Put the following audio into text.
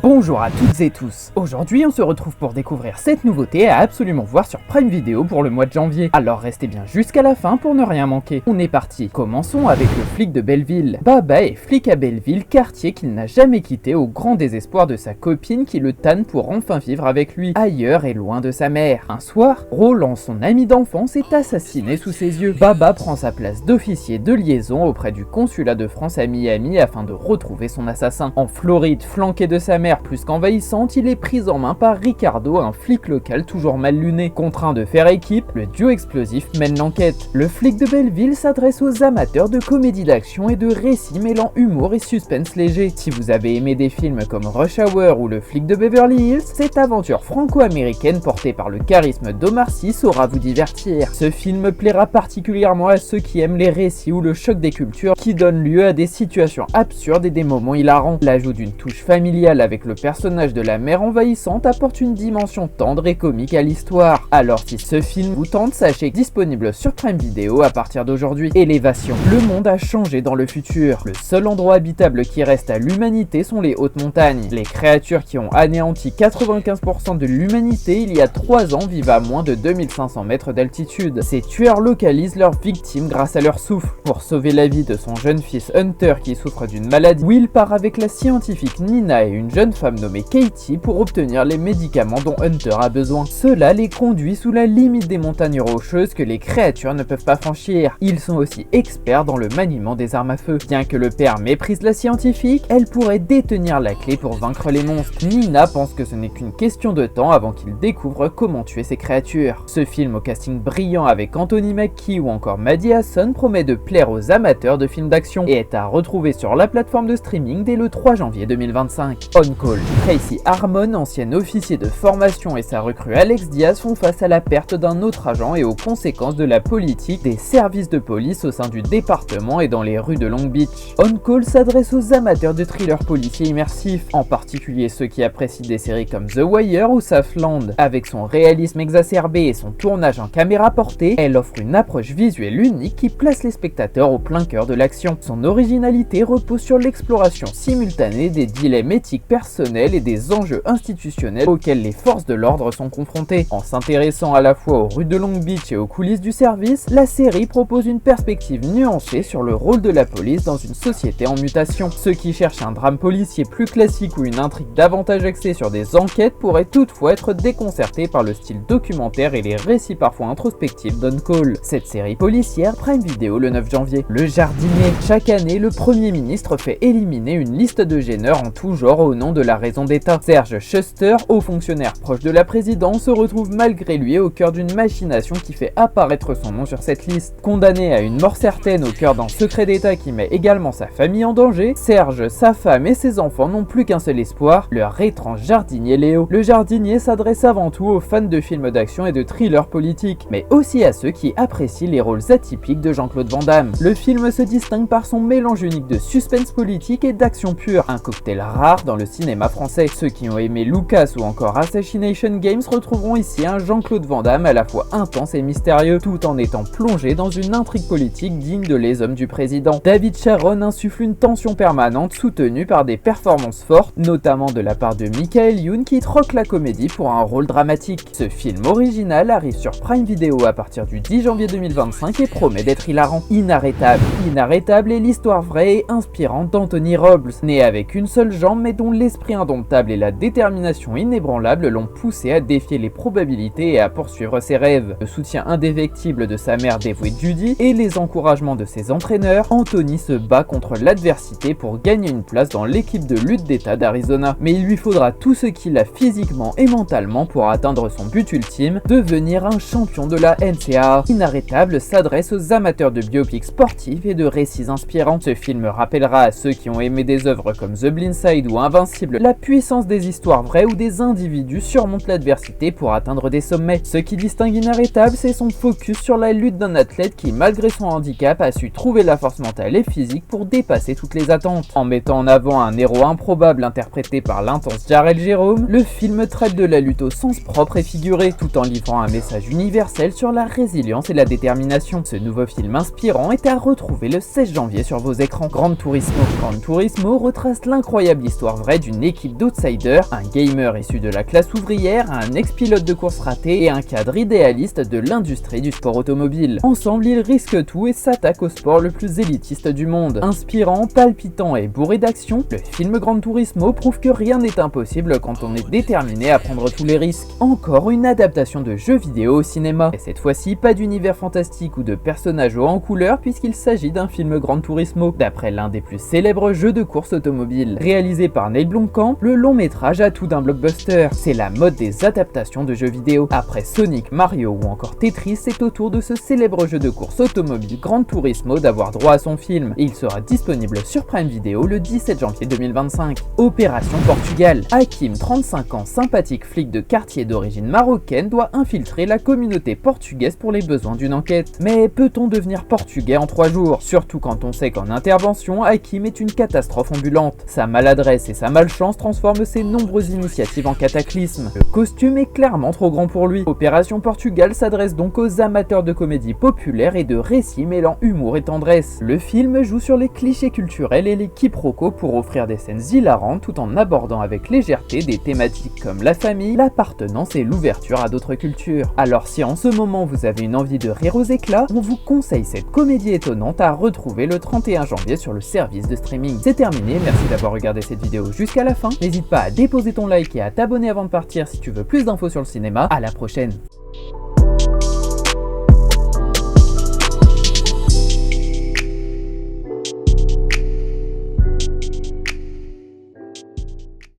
Bonjour à toutes et tous. Aujourd'hui on se retrouve pour découvrir cette nouveauté à absolument voir sur Prime Video pour le mois de janvier. Alors restez bien jusqu'à la fin pour ne rien manquer. On est parti. Commençons avec le flic de Belleville. Baba est flic à Belleville, quartier qu'il n'a jamais quitté au grand désespoir de sa copine qui le tanne pour enfin vivre avec lui, ailleurs et loin de sa mère. Un soir, Roland, son ami d'enfance, est assassiné sous ses yeux. Baba prend sa place d'officier de liaison auprès du consulat de France à Miami afin de retrouver son assassin. En Floride, flanqué de sa mère plus qu'envahissante, il est pris en main par Ricardo, un flic local toujours mal luné. Contraint de faire équipe, le duo explosif mène l'enquête. Le flic de Belleville s'adresse aux amateurs de comédie d'action et de récits mêlant humour et suspense léger. Si vous avez aimé des films comme Rush Hour ou Le flic de Beverly Hills, cette aventure franco-américaine portée par le charisme d'Omar Sy saura vous divertir. Ce film plaira particulièrement à ceux qui aiment les récits ou le choc des cultures qui donnent lieu à des situations absurdes et des moments hilarants. L'ajout d'une touche familiale avec le personnage de la mère envahissante apporte une dimension tendre et comique à l'histoire. Alors si ce film vous tente, sachez que disponible sur Prime Video à partir d'aujourd'hui. Élévation. Le monde a changé dans le futur. Le seul endroit habitable qui reste à l'humanité sont les hautes montagnes. Les créatures qui ont anéanti 95% de l'humanité il y a 3 ans vivent à moins de 2500 mètres d'altitude. Ces tueurs localisent leurs victimes grâce à leur souffle. Pour sauver la vie de son jeune fils Hunter qui souffre d'une maladie, Will part avec la scientifique Nina et une jeune femme nommée Katie pour obtenir les médicaments dont Hunter a besoin. Cela les conduit sous la limite des montagnes rocheuses que les créatures ne peuvent pas franchir. Ils sont aussi experts dans le maniement des armes à feu. Bien que le père méprise la scientifique, elle pourrait détenir la clé pour vaincre les monstres. Nina pense que ce n'est qu'une question de temps avant qu'il découvre comment tuer ces créatures. Ce film au casting brillant avec Anthony Mackie ou encore Maddie Hasson promet de plaire aux amateurs de films d'action et est à retrouver sur la plateforme de streaming dès le 3 janvier 2025. On Call. Tracy Harmon, ancien officier de formation, et sa recrue Alex Diaz font face à la perte d'un autre agent et aux conséquences de la politique des services de police au sein du département et dans les rues de Long Beach. On Call s'adresse aux amateurs de thrillers policiers immersifs, en particulier ceux qui apprécient des séries comme The Wire ou Southland. Avec son réalisme exacerbé et son tournage en caméra portée, elle offre une approche visuelle unique qui place les spectateurs au plein cœur de l'action. Son originalité repose sur l'exploration simultanée des dilemmes éthiques personnels et des enjeux institutionnels auxquels les forces de l'ordre sont confrontées. En s'intéressant à la fois aux rues de Long Beach et aux coulisses du service, la série propose une perspective nuancée sur le rôle de la police dans une société en mutation. Ceux qui cherchent un drame policier plus classique ou une intrigue davantage axée sur des enquêtes pourraient toutefois être déconcertés par le style documentaire et les récits parfois introspectifs d'On Call. Cette série policière Prime Video le 9 janvier. Le jardinier. Chaque année, le Premier ministre fait éliminer une liste de gêneurs en tout genre au nom de la raison d'État. Serge Schuster, haut fonctionnaire proche de la présidence, se retrouve malgré lui au cœur d'une machination qui fait apparaître son nom sur cette liste. Condamné à une mort certaine au cœur d'un secret d'État qui met également sa famille en danger, Serge, sa femme et ses enfants n'ont plus qu'un seul espoir, leur étrange jardinier Léo. Le jardinier s'adresse avant tout aux fans de films d'action et de thrillers politiques, mais aussi à ceux qui apprécient les rôles atypiques de Jean-Claude Van Damme. Le film se distingue par son mélange unique de suspense politique et d'action pure, un cocktail rare dans le cinéma français. Ceux qui ont aimé Lucas ou encore Assassination Games retrouveront ici un Jean-Claude Van Damme à la fois intense et mystérieux, tout en étant plongé dans une intrigue politique digne de Les Hommes du Président. David Sharon insuffle une tension permanente soutenue par des performances fortes, notamment de la part de Michael Youn qui troque la comédie pour un rôle dramatique. Ce film original arrive sur Prime Video à partir du 10 janvier 2025 et promet d'être hilarant. Inarrêtable. Inarrêtable est l'histoire vraie et inspirante d'Anthony Robles, né avec une seule jambe mais dont l'esprit indomptable et la détermination inébranlable l'ont poussé à défier les probabilités et à poursuivre ses rêves. Le soutien indéfectible de sa mère dévouée Judy et les encouragements de ses entraîneurs, Anthony se bat contre l'adversité pour gagner une place dans l'équipe de lutte d'État d'Arizona. Mais il lui faudra tout ce qu'il a physiquement et mentalement pour atteindre son but ultime, devenir un champion de la NCAA. Inarrêtable s'adresse aux amateurs de biopics sportifs et de récits inspirants. Ce film rappellera à ceux qui ont aimé des œuvres comme The Blind Side ou Invincible la puissance des histoires vraies où des individus surmontent l'adversité pour atteindre des sommets. Ce qui distingue Inarrêtable, c'est son focus sur la lutte d'un athlète qui, malgré son handicap, a su trouver la force mentale et physique pour dépasser toutes les attentes. En mettant en avant un héros improbable interprété par l'intense Jarrell Jerome, le film traite de la lutte au sens propre et figuré, tout en livrant un message universel sur la résilience et la détermination. Ce nouveau film inspirant est à retrouver le 16 janvier sur vos écrans. Gran Turismo. Gran Turismo retrace l'incroyable histoire vraie du d'une équipe d'outsiders, un gamer issu de la classe ouvrière, un ex-pilote de course raté et un cadre idéaliste de l'industrie du sport automobile. Ensemble, ils risquent tout et s'attaquent au sport le plus élitiste du monde. Inspirant, palpitant et bourré d'action, le film Gran Turismo prouve que rien n'est impossible quand on est déterminé à prendre tous les risques. Encore une adaptation de jeu vidéo au cinéma. Et cette fois-ci, pas d'univers fantastique ou de personnages hauts en couleur puisqu'il s'agit d'un film Gran Turismo, d'après l'un des plus célèbres jeux de course automobile. Réalisé par Neil Blomkamp, le long métrage a tout d'un blockbuster. C'est la mode des adaptations de jeux vidéo. Après Sonic, Mario ou encore Tetris, c'est au tour de ce célèbre jeu de course automobile Gran Turismo d'avoir droit à son film. Et il sera disponible sur Prime Video le 17 janvier 2025. Opération Portugal. Hakim, 35 ans, sympathique flic de quartier d'origine marocaine, doit infiltrer la communauté portugaise pour les besoins d'une enquête. Mais peut-on devenir portugais en 3 jours? Surtout quand on sait qu'en intervention, Hakim est une catastrophe ambulante. Sa maladresse et sa malchance transforment ses nombreuses initiatives en cataclysme. Le costume est clairement trop grand pour lui. Opération Portugal s'adresse donc aux amateurs de comédie populaire et de récits mêlant humour et tendresse. Le film joue sur les clichés culturels et les quiproquos pour offrir des scènes hilarantes tout en abordant avec légèreté des thématiques comme la famille, l'appartenance et l'ouverture à d'autres cultures. Alors si en ce moment vous avez une envie de rire aux éclats, on vous conseille cette comédie étonnante à retrouver le 31 janvier sur le service de streaming. C'est terminé, merci d'avoir regardé cette vidéo jusqu'à la fin. N'hésite pas à déposer ton like et à t'abonner avant de partir si tu veux plus d'infos sur le cinéma. À la prochaine.